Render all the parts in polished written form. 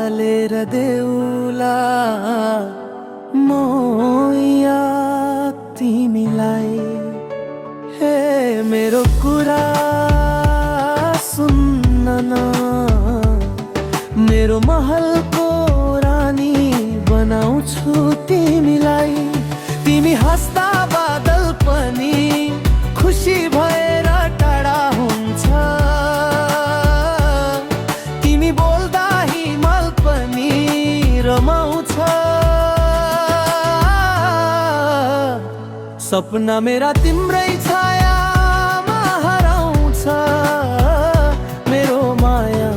हालेर देउला म याद तिमीलाई। हे मेरो कुरा सुन्न न, मेरो महलको रानी बनाउँछु तिमीलाई। तिमी हाँस्दा बादल पनि खुसी भएर टाढा हुन्छ, तिमी बोल्दा हिमाल पनि रमाउँछ। सपना मेरा तिम्रै छायामा हराउँछ, मेरो माया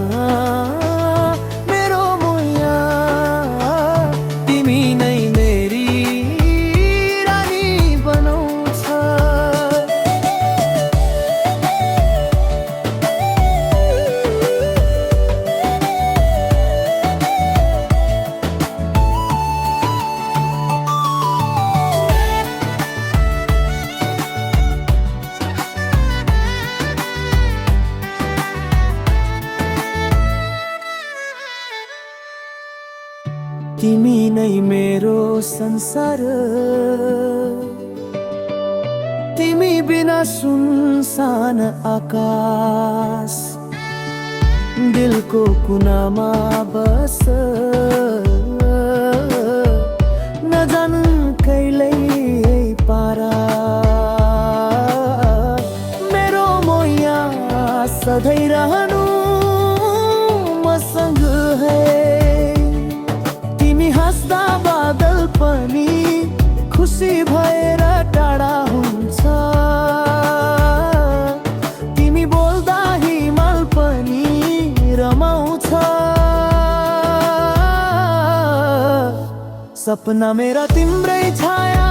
मेरो मोया तिमी नै मेरी रानी बनाउँछ। तिमी नै मेरो संसार, तिमी बिना सुनसान आकाश दिलको कुनामा बस। नजानु कहिल्यै पारा मेरो मोया सधैँ रहनु मसँग है। हाँस्दा बादल पनि खुसी भएर टाढा हुन्छ, तिमी बोल्दा हिमाल पनि रमाउँछ। सपना मेरा तिम्रै छाया